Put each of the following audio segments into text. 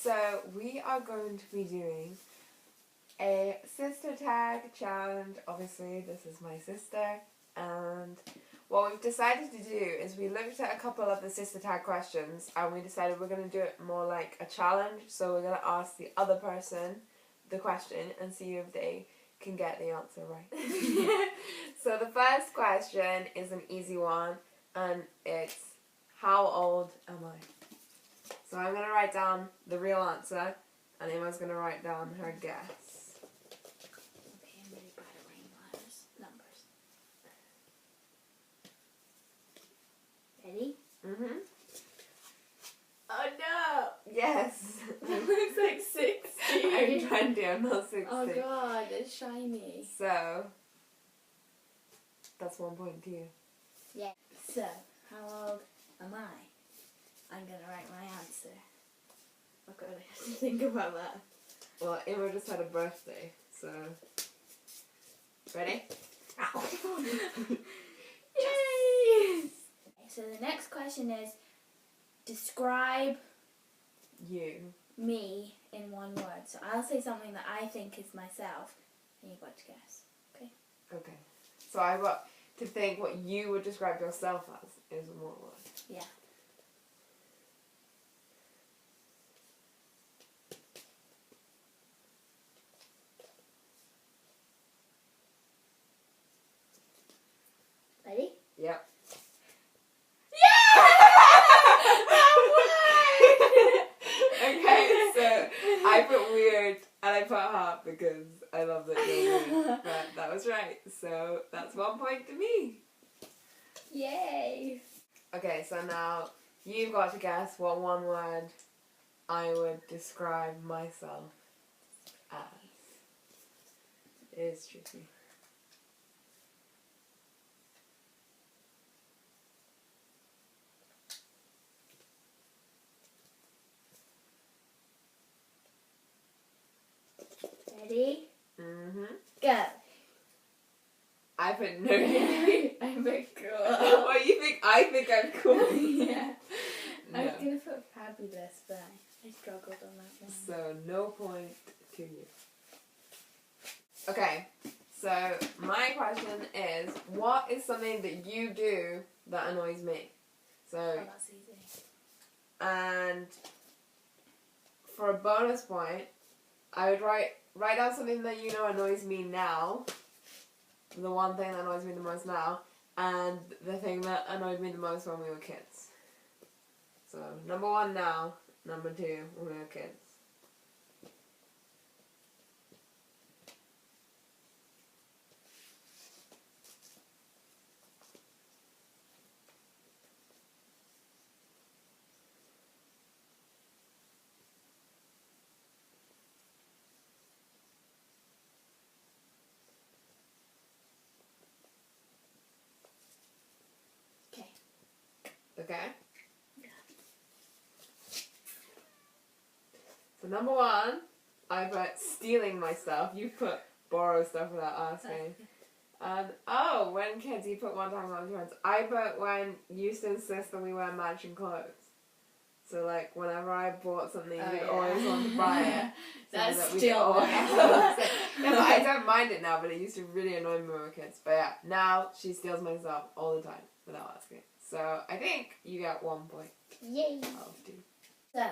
So we are going to be doing a sister tag challenge. Obviously, this is my sister, and what we've decided to do is we looked at a couple of the sister tag questions, and we decided we're going to do it more like a challenge. So we're going to ask the other person the question and see if they can get the answer right. So the first question is an easy one, and it's, how old am I? So I'm going to write down the real answer, and Emma's going to write down her guess. Okay, I'm really bad at writing numbers. Ready? Mm-hmm. Oh no! Yes! That looks like 16. I'm 20, I'm not 16. Oh god, it's shiny. So, that's 1 point to you. Yeah. So, how old am I? I'm gonna write my answer. I've got to think about that. Well, Emma just had a birthday, so... Ready? Ow. Yay! So the next question is, describe You. me in one word. So I'll say something that I think is myself, and you've got to guess. Okay? Okay. So I've got to think what you would describe yourself as is one word. Yeah. Ready? Yep. Okay, so I put weird and I put heart because I love that you're weird. But that was right. So that's 1 point to me. Yay! Okay, so now you've got to guess what one word I would describe myself as. It is tricky. Ready? Mm-hmm. Go! I put nerdy. I'm a girl. What, you think I think I'm cool? Yeah. No. I was gonna put fabulous, but I struggled on that one. So no point to you. Okay, so my question is, what is something that you do that annoys me? So, Oh, that's easy. and for a bonus point, I would write down something that you know annoys me now, the one thing that annoys me the most now, and the thing that annoyed me the most when we were kids. So, number 1 now, number 2 when we were kids. Okay. Okay? So number 1, I put stealing my stuff. You put borrow stuff without asking. And oh, when kids, you put one time on friends. I put when you used to insist that we wear matching clothes. So like whenever I bought something, you'd always want to buy it. So That's that we still could always there. Yeah, but I don't mind it now, but it used to really annoy me when we were kids. But yeah, now she steals my stuff all the time without asking. So I think you get 1 point. Yay! Out of 2. So,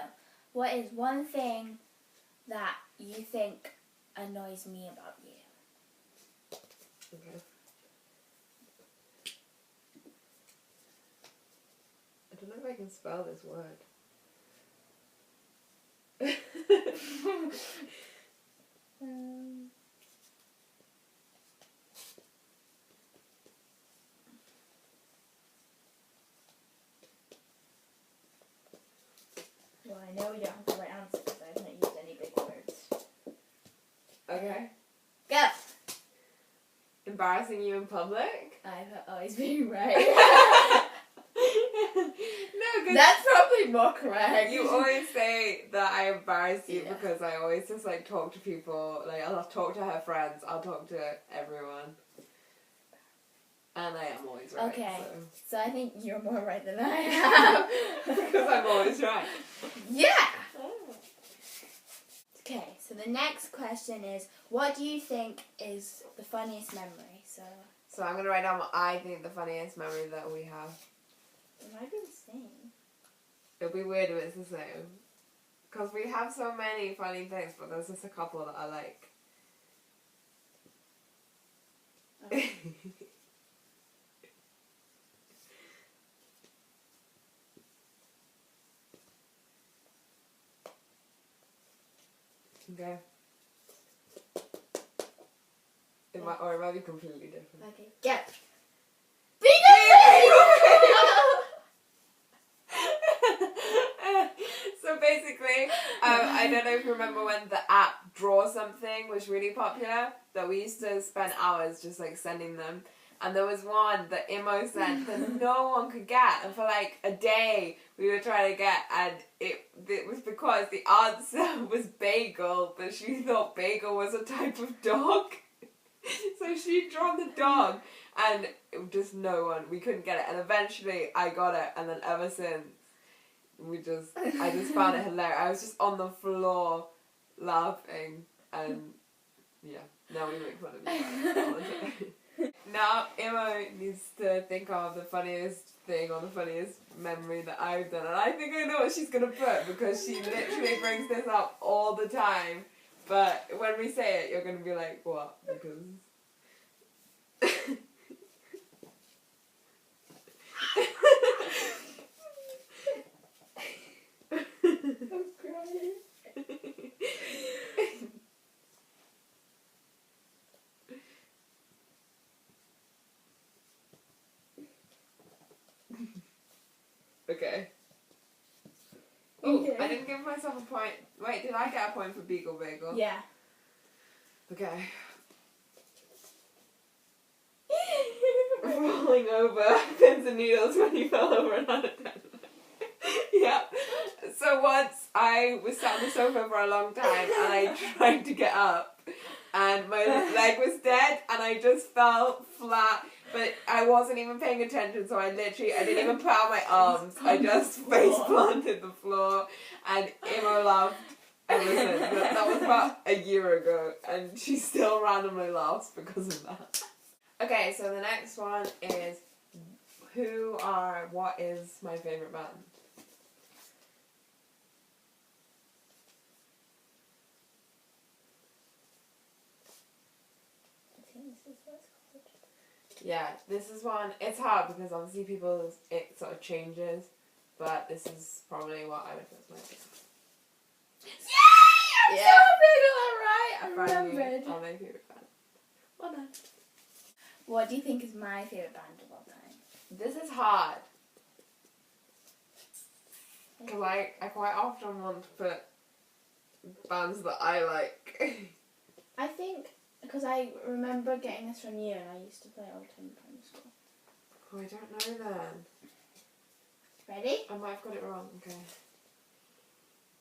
what is one thing that you think annoys me about you? Okay. I don't know if I can spell this word. Well, I know you don't have the right answer because I haven't used any big words. Okay. Go! Embarrassing you in public? I've always been right. No, because That's probably more correct. you always say that I embarrass you Yeah. because I always just like talk to people, like I'll talk to her friends, I'll talk to everyone. And I am always right. Okay. So. So I think you're more right than I am. Because I'm always right. Yeah! the next question is, what do you think is the funniest memory? So I'm going to write down what I think the funniest memory that we have. It might be the same. It'll be weird if it's the same. Because we have so many funny things, but there's just a couple that I like. Okay. Okay. Or it might be completely different. Okay, get. So basically, I don't know if you remember when the app Draw Something was really popular, that we used to spend hours just like sending them. And there was one that Imo sent that no one could get, and for like a day we were trying to get, and it was because the answer was bagel, but she thought bagel was a type of dog. So she'd drawn the dog, and just no one, we couldn't get it, and eventually I got it, and then ever since, I just found it hilarious. I was just on the floor laughing, and yeah, now we make fun of each other all the time. Now Imo needs to think of the funniest thing or the funniest memory that I've done, and I think I know what she's going to put, because she literally brings this up all the time. But when we say it, you're going to be like, what? Because... I'm crying. Okay. Oh, Okay. I didn't give myself a point. Wait, did I get a point for Beagle Bagel? Yeah. Okay. Falling over pins and needles when you fell over and had a tendon. Yeah. So once I was sat on the sofa for a long time and I tried to get up and my leg was dead and I just fell flat, but I wasn't even paying attention, so I didn't even put out my arms. I just face planted the floor, and Imo laughed ever since. That was about a year ago, and she still randomly laughs because of that. Okay, so the next one is, what is my favourite band? Yeah, this is one, it's hard because obviously it sort of changes, but this is probably what I would put as my favourite. Yay! I'm so big on that, right? I remembered. Oh, my favourite band. Well done. What do you think is my favourite band of all time? This is hard. Because I quite often want to put bands that I like. I think, because I remember getting this from you and I used to play all the time in primary school. Oh, I don't know then. Ready? I might have got it wrong, okay.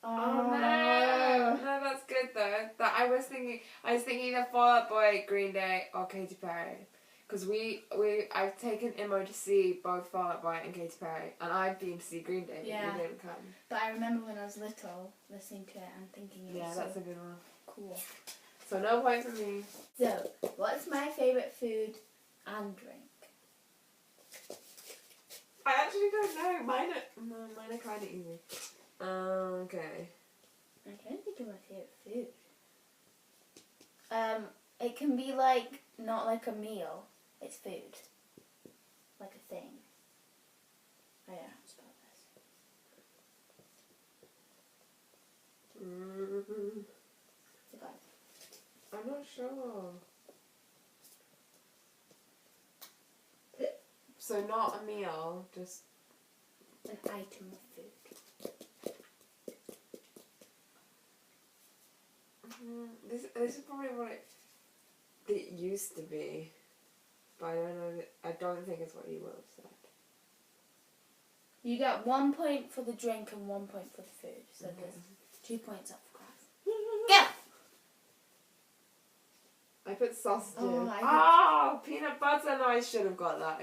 Oh, no! No, that's good though. I was thinking either Fall Out Boy, Green Day, or Katy Perry. Because I've taken Imo to see both Fall Out Boy and Katy Perry, and I've been to see Green Day, yeah. but you didn't come. But I remember when I was little, listening to it and thinking it was that's a good one. Cool. So no point for me. So, what's my favourite food and drink? I actually don't know. Mine are kind of easy. Okay. I can't think of my favourite food. It can be like, not like a meal. It's food. Like a thing. Oh yeah, I'll spell this. I'm not sure. So not a meal, just an item of food. This is probably what it used to be, but I don't think it's what you would have said. You get 1 point for the drink and 1 point for the food, so there's 2 points up for grabs. Go! I put sausages. Oh, peanut butter. No, I should have got that.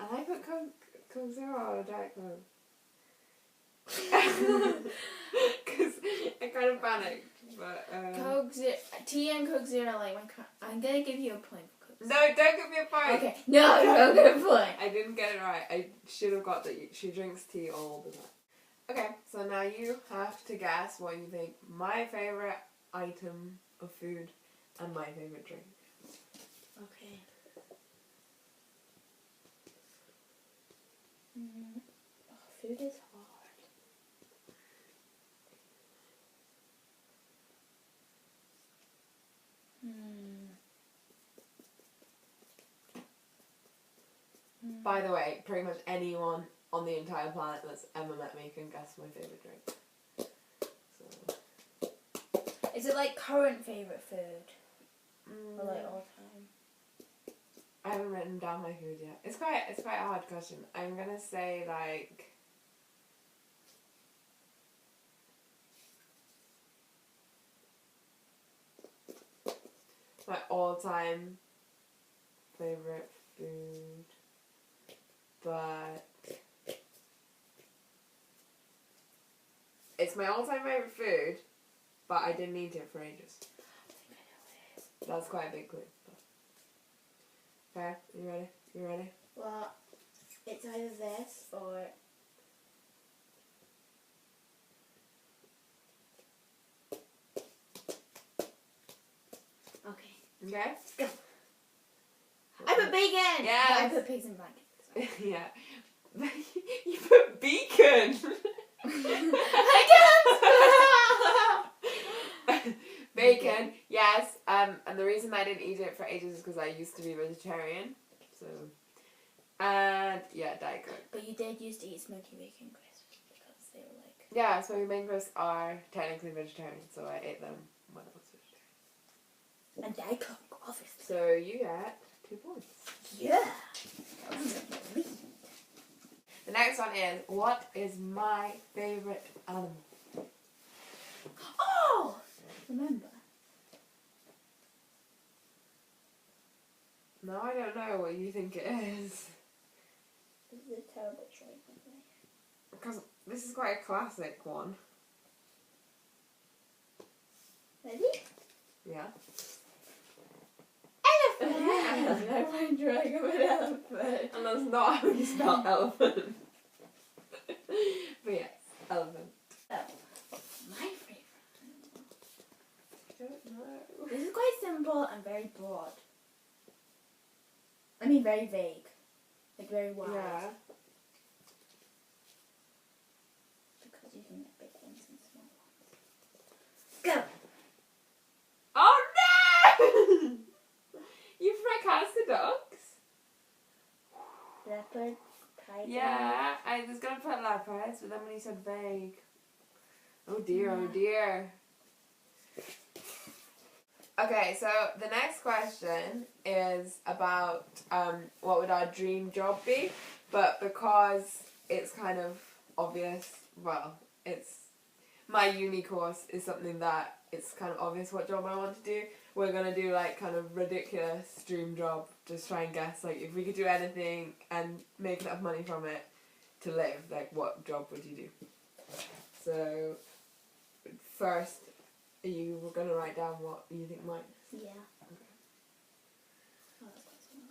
And I put Coke Zero or Diet Coke. Because I kind of panicked. But Coke Zero, tea and Coke Zero are like my. I'm gonna give you a point for Coke. no, don't give me a point. Okay, no, don't give me a point. I didn't get it right. I should have got that. She drinks tea all the time. Okay, so now you have to guess what you think my favorite item of food and my favorite drink. Okay. Food is hard. By the way, pretty much anyone on the entire planet that's ever met me can guess my favorite drink. So. Is it like current favorite food? Or like all time? I haven't written down my food yet. It's quite a hard question. I'm gonna say like my all-time favorite food, but it's my all-time favorite food, but I didn't eat it for ages. That's quite a big clue. Okay, you ready? You ready? Well, it's either this or... Okay. Okay? Go. I put bacon! Yes. But I put pigs in blankets. Yeah. You put beacon! I can't! Bacon, yes. And the reason I didn't eat it for ages is because I used to be vegetarian. So, and yeah, Diet Coke. But you did used to eat smoky bacon crisps because they were like... Yeah, smoky bacon crisps are technically vegetarian, so I ate them when I was vegetarian. And Diet Coke, obviously. So you get 2 points. Yeah. The next one is, what is my favourite animal? Oh! Remember. No, I don't know what you think it is. This is a terrible choice, by the way. Because this is quite a classic one. Ready? Yeah. Elephant! I'm like drawing of an elephant. And that's not how you spell elephant. But yes, elephant. Oh, my favourite. I don't know. This is quite simple and very broad. I mean very vague. Like very wide. Yeah. Because you can get big ones and small ones. Go! Oh no! You fracasted ducks? Leopard, tiger. Yeah, I was gonna put leopards, but then when you said vague. Oh dear, oh dear. Okay, so the next question is about what would our dream job be, but because it's kind of obvious, well, it's my uni course is something that it's kind of obvious what job I want to do. We're gonna do like kind of ridiculous dream job, just try and guess like if we could do anything and make enough money from it to live, like what job would you do? So first, you were gonna write down what you think mine is. Yeah. Okay. Oh, that's quite small.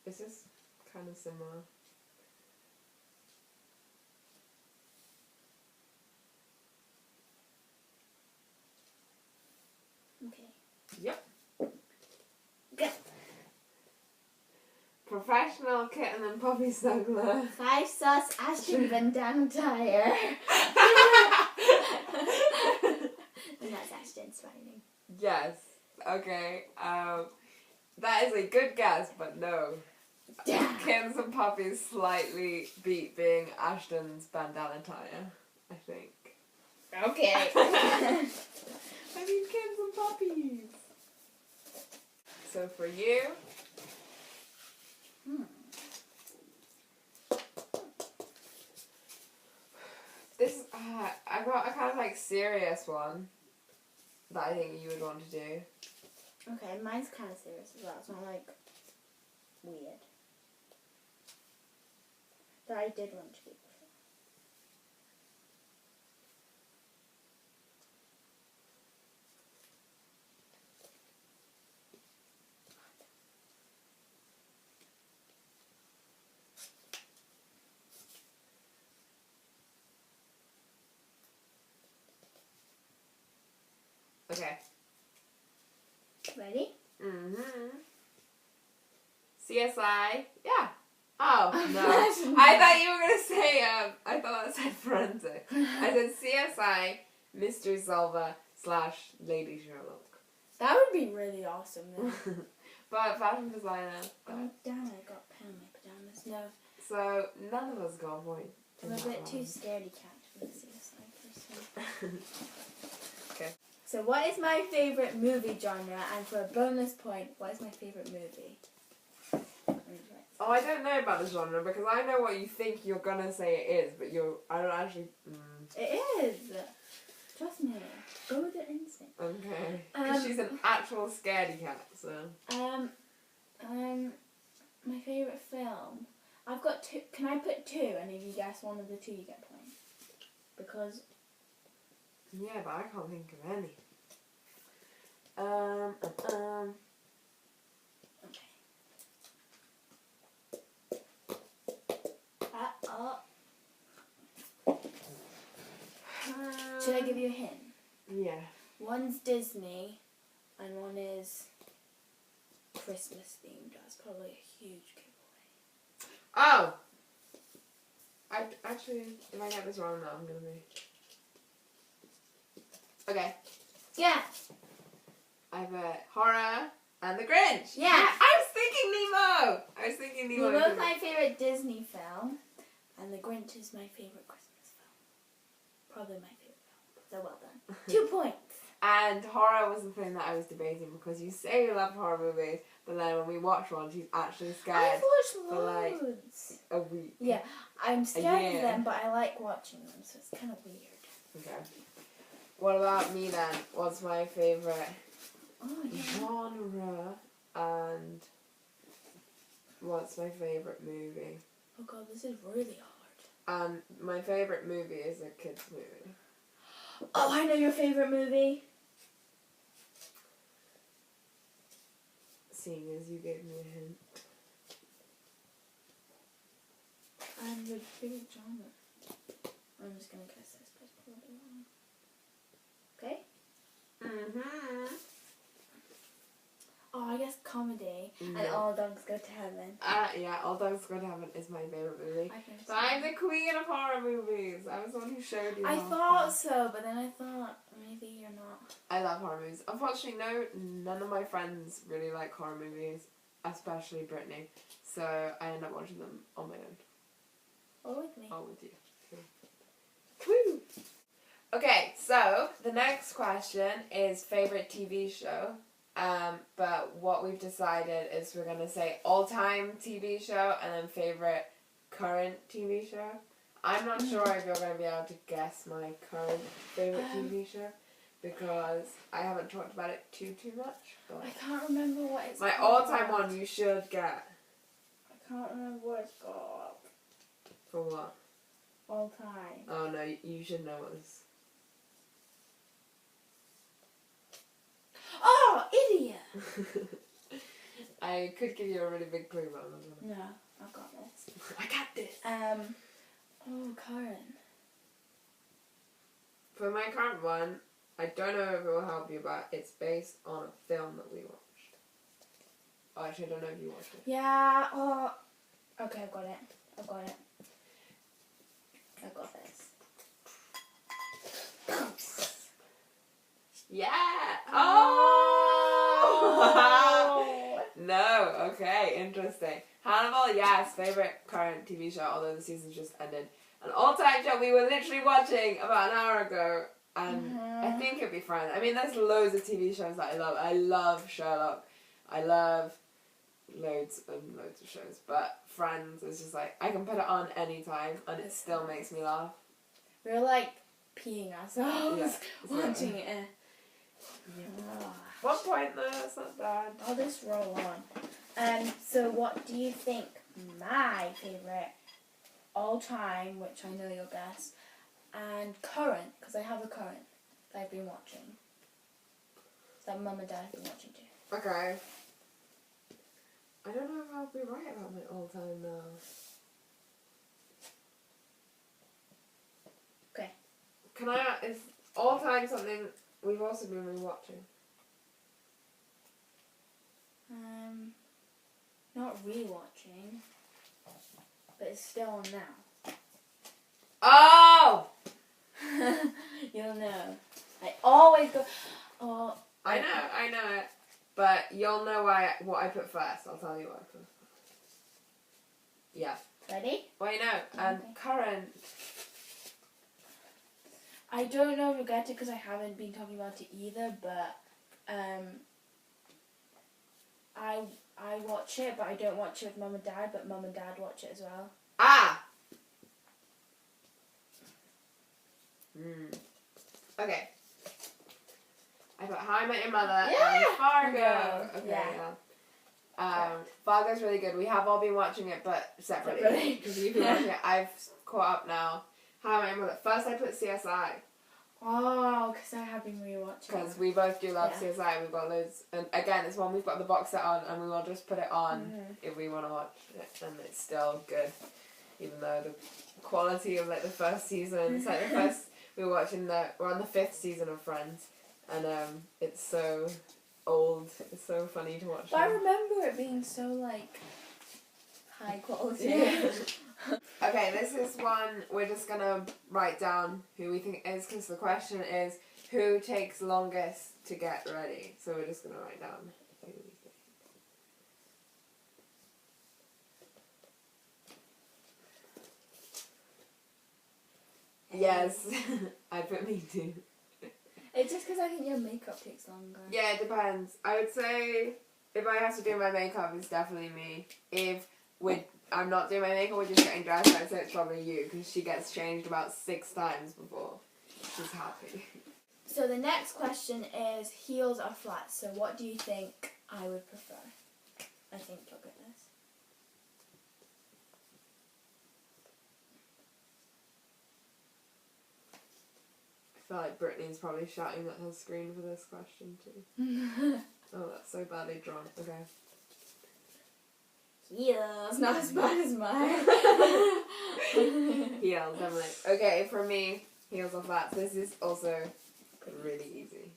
This is kind of similar. Okay. Yep. Go. Professional kitten and puppy snuggler. 5 sauce Ashton bandana tire. And that's Ashton smiling. Yes. Okay. That is a good guess, but no. Damn. Kittens and puppies slightly beat being Ashton's bandana tire, I think. Okay. I mean kittens and puppies. so for you. This, I got a kind of like serious one that I think you would want to do. Okay, mine's kind of serious as well. It's not like weird. That I did want to do before. Okay. Ready? CSI. Yeah. Oh, no. Imagine I thought you were going to say, I thought that said forensic. I said CSI, Mystery Solver / Lady Sherlock. That would be really awesome then. But fashion designer. Oh damn, I got pen in my pajamas. No. So, none of us got a point. I'm a bit too scaredy cat for the CSI person. Okay. So what is my favourite movie genre? And for a bonus point, what is my favourite movie? Oh, I don't know about the genre because I know what you think you're gonna say it is, but I don't actually. It is. Trust me. Go with the instinct. Okay. Because she's an actual scaredy cat, so. My favourite film. I've got two. Can I put two? And if you guess one of the two, you get a point. Because. Yeah, but I can't think of any. Should I give you a hint? Yeah. One's Disney, and one is Christmas themed. That's probably a huge giveaway. Oh! Actually, if I get this wrong now, I'm gonna be. Okay. Yeah. I have a horror and the Grinch. Yeah. I was thinking Nemo. They're both my favourite Disney film, and The Grinch is my favourite Christmas film. Probably my favourite film. So well done. 2 points. And horror was the thing that I was debating because you say you love horror movies, but then when we watch one, she's actually scared I've watched for like loads. a week. Yeah, I'm scared year. of them, but I like watching them, so it's kind of weird. Okay. What about me then? What's my favourite Oh, genre and what's my favourite movie? Oh god, this is really hard. My favourite movie is a kids movie. Oh, I know your favourite movie. Seeing as you gave me a hint. And your favourite genre. I'm just gonna guess this, but it's probably wrong. Okay? Oh, I guess comedy. No. And All Dogs Go to Heaven. Yeah, All Dogs Go to Heaven is my favourite movie. I can So I'm the queen of horror movies. I was the one who showed you. I last thought time. so, but then I thought maybe you're not. I love horror movies. Unfortunately, none of my friends really like horror movies, especially Brittany. So I end up watching them on my own. Or with me. Or with you. Woo! Okay, so the next question is favourite TV show. But what we've decided is we're going to say all-time TV show and then favourite current TV show. I'm not sure if you're going to be able to guess my current favourite TV show because I haven't talked about it too much. But I can't remember what it's my called. all-time one you should get. I can't remember what it's called. For what? All time. Oh no, you should know what this. Oh, idiot! I could give you a really big clue, but I'm not gonna. No, I've got this. I got this. Oh, Karen. For my current one, I don't know if it will help you, but it's based on a film that we watched. Oh, actually, I don't know if you watched it. Yeah, oh. Okay, I've got it. I've got this. Yeah! Oh! No, okay, interesting. Hannibal, yes, favourite current TV show, although the season just ended. An all-time show we were literally watching about an hour ago, and I think it'd be fun. I mean, there's loads of TV shows that I love. I love Sherlock. I love loads and loads of shows, but Friends is just like, I can put it on anytime and it still makes me laugh. We're like peeing ourselves Yeah, watching it. Yeah. 1 point though, that's not bad. I'll just roll on. So what do you think my favourite all-time, which I know you'll guess, and current, because I have a current that I've been watching, that Mum and Dad have been watching too. Okay. I don't know if I'll be right about my all-time now. Okay. Is all-time something we've also been rewatching? Not rewatching, but it's still on now. Oh! You'll know. I always go, oh. I know it. But you'll know what I put first. I'll tell you what I put first. Yeah. Ready? Well, Okay. Current. I don't know if you'll get it because I haven't been talking about it either, but I watch it, but I don't watch it with Mum and Dad, but Mum and Dad watch it as well. Ah! Okay. I put How I Met Your Mother and Fargo. Okay, yeah. Fargo's really good. We have all been watching it, but separately. Because you've been watching it. I've caught up now. How I Met Your Mother. First I put CSI. Oh, because I have been rewatching. Because we both do love CSI. We've got loads. And again, it's one we've got the box set on, and we will just put it on if we want to watch it. And it's still good. Even though the quality of like the first season, it's like the first, we're on the 5th season of Friends. And it's so old. It's so funny to watch. But I remember it being so like high quality. Yeah. Okay, this is one we're just gonna write down who we think it is, because the question is who takes longest to get ready. So we're just gonna write down who we think. Yes, I put me too. It's just because I think your makeup takes longer. Yeah, it depends. I would say if I have to do my makeup, it's definitely me. If I'm not doing my makeup, we're just getting dressed, I'd say it's probably you, because she gets changed about 6 times before she's happy. So the next question is heels or flats. So what do you think I would prefer? I think you'll get this. I feel like Brittany's probably shouting at her screen for this question too. Oh, that's so badly drawn. Okay. Heels, not as bad as mine. Heels, definitely. Okay, for me, heels or flats. This is also really easy.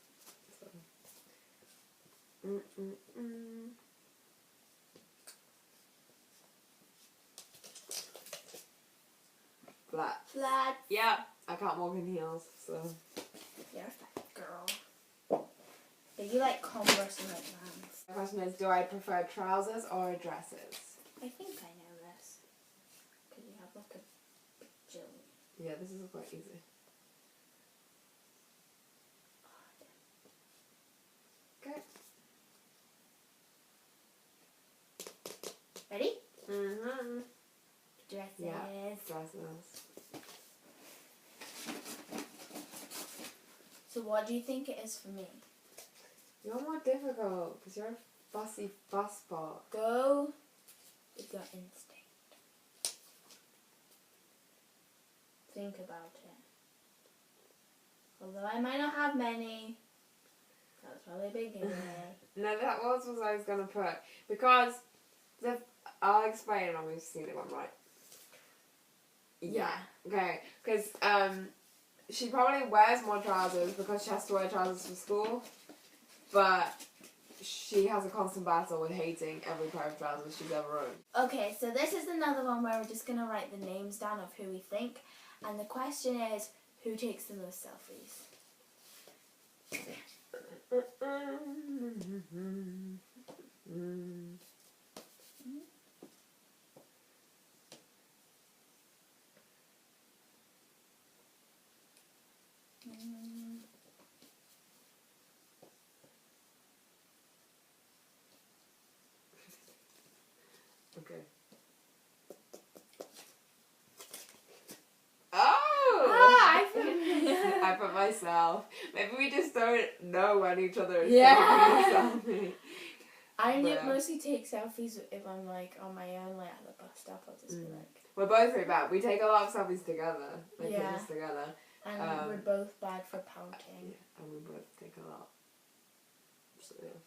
So. Flat. Flat. Yeah, I can't walk in heels, so. You're a fat girl. Yeah, you like Converse and like Vans. The question is, do I prefer trousers or dresses? I think I know this. Because you have like a bajillion. Yeah, this is quite easy. Okay. Ready? Mm-hmm. Dresses. Yeah, dresses. So what do you think it is for me? You're more difficult because you're a fussy fussbot. Go with your instinct. Think about it. Although I might not have many, that was probably a big giveaway. No, that was what I was going to put. Because, I'll explain when we've seen it one right. Yeah. Okay, because she probably wears more trousers because she has to wear trousers for school. But she has a constant battle with hating every pair of trousers she's ever owned. Okay, so this is another one where we're just going to write the names down of who we think. And the question is, who takes the most selfies? myself. Maybe we just don't know when each other is Yeah. taking a selfie. I But, mostly take selfies if I'm like on my own, like at the bus stop. I'll just be like. We're both pretty bad. We take a lot of selfies together. Like Yeah. pictures together. And we're both bad for pouting. Yeah, and we both take a lot. So, yeah.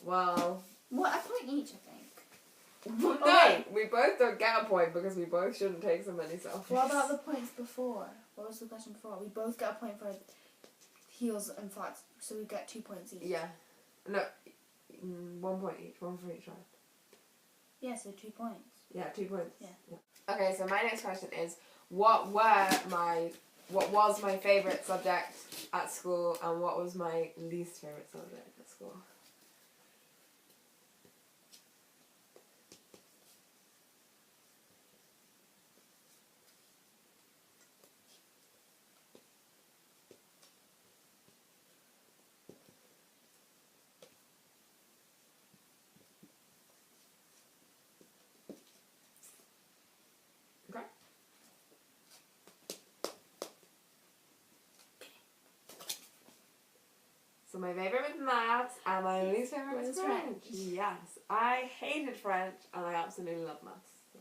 Well. What, a point each, I think. No, Okay. we both don't get a point because we both shouldn't take so many selfies. What about the points before? What was the question before? We both get a point for heels and flats, so we get 2 points each. Yeah. No, 1 point each. One for each, right? Yeah, so 2 points. Yeah, 2 points. Yeah. Okay, so my next question is, what was my favourite subject at school, and what was my least favourite subject at school? Okay. So my favourite was maths, and my least favourite was French. Yes, I hated French, and I absolutely loved maths. So.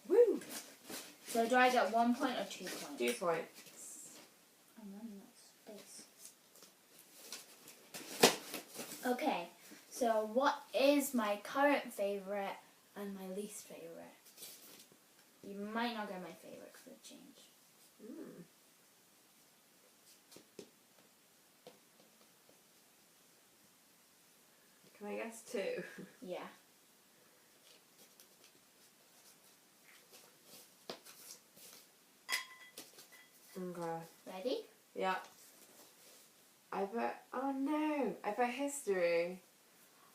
Woo! So do I get 1 point or 2 points? 2 points. I'm running out of space. Okay, so what is my current favourite and my least favourite? You might not get my favourite because it changed. Can I guess 2? Yeah. Okay. Ready? Yeah. I put history.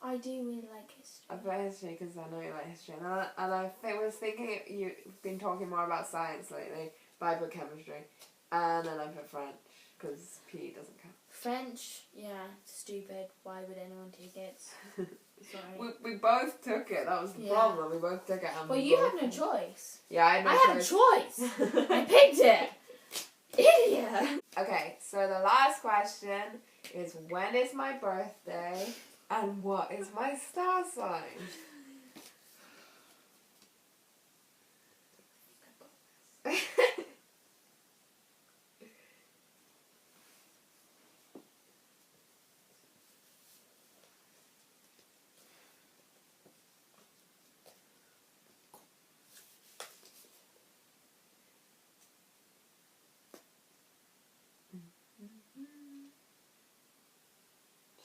I do really like history. I put history because I know you like history. And I was thinking you've been talking more about science lately, but I put chemistry. And then I put French because PE doesn't count. French, yeah, stupid. Why would anyone take it? Sorry. We both took it. That was the problem. We both took it. And Well, you have no choice. Yeah, I had no choice. I had a choice. I picked it. Idiot. Okay, so the last question is, when is my birthday and what is my star sign?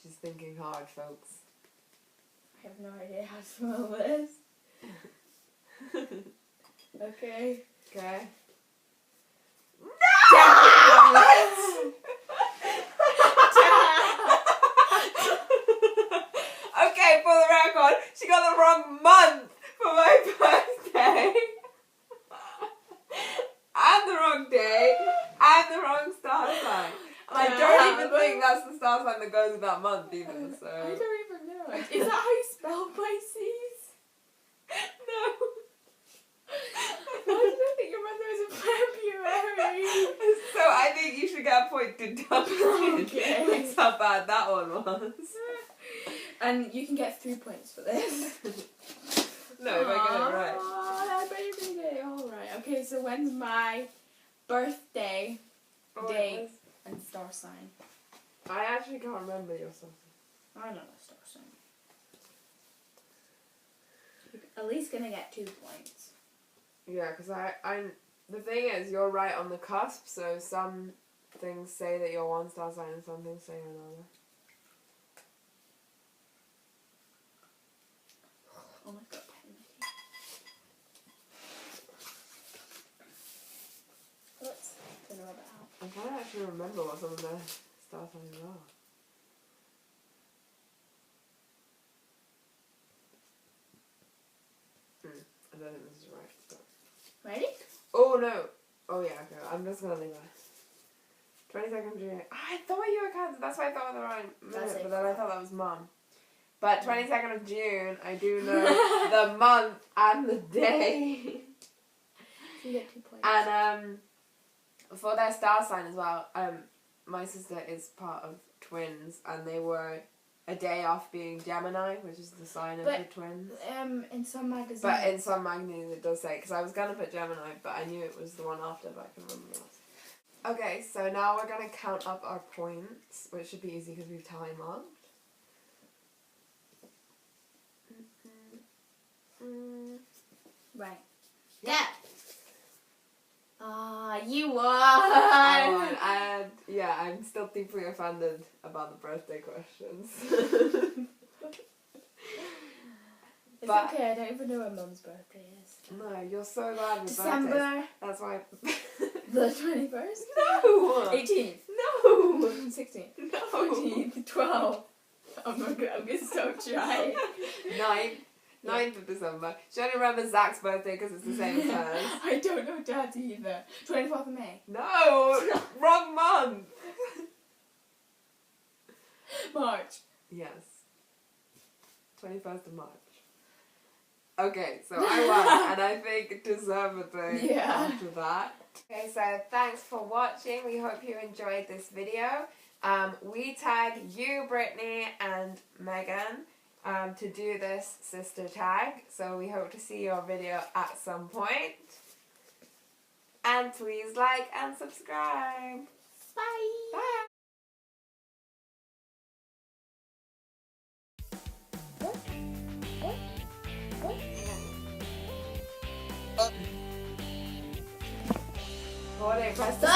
She's thinking hard, folks. I have no idea how to spell this. Okay. Okay. Okay, for the record, she got the wrong month for my birthday. And the wrong day. And the wrong star sign. And I don't even think that's the star sign that goes with that month either, so... I don't even know. Is that how you spell Pisces? No. Why did I think your mother was in February? So I think you should get a point deducted. Okay. That's how bad that one was. And you can get 3 points for this. No, if I get it right. Oh, baby day. Alright. Okay, so when's my birthday, date, and star sign? I actually can't remember your star sign. I know the star sign. You're at least gonna get 2 points. Yeah, because the thing is, you're right on the cusp, so some things say that you're one star sign and some things say you're another. Oh my god, Let's turn the rubber out. I'm trying to actually remember what some of the star signs are. I don't think this is right. But... Ready? Oh no! Oh yeah, okay. I'm just gonna leave it. 22nd June. I thought you were Cancer. That's why I thought of the right minute, but then I thought that was Mum. But 22nd of June, I do know the month and the day. You get 2 points. And for their star sign as well, my sister is part of twins, and they were a day off being Gemini, which is the sign of the twins. In some magazines. But in some magazines it does say, because I was going to put Gemini, but I knew it was the one after, but I can remember else. Okay, so now we're going to count up our points, which should be easy because we've time marked. Right. Yeah. You won! Oh, and yeah, I'm still deeply offended about the birthday questions. It's okay, I don't even know when Mum's birthday is. No, you're so bad with December. birthdays. That's why. The 21st? No! 18th? No! 16th? No! 14th? 12th? Oh my god, I'm getting so dry. 9th of December. She only remembers Zach's birthday because it's the same as hers. I don't know Dad's either. 24th of May. No! Wrong month! March. Yes. 21st of March. Okay, so I won, and I think deservedly after that. Okay, so thanks for watching. We hope you enjoyed this video. We tag you, Brittany and Meghan, to do this sister tag. So we hope to see your video at some point. And please like and subscribe. Bye. Bye. Press the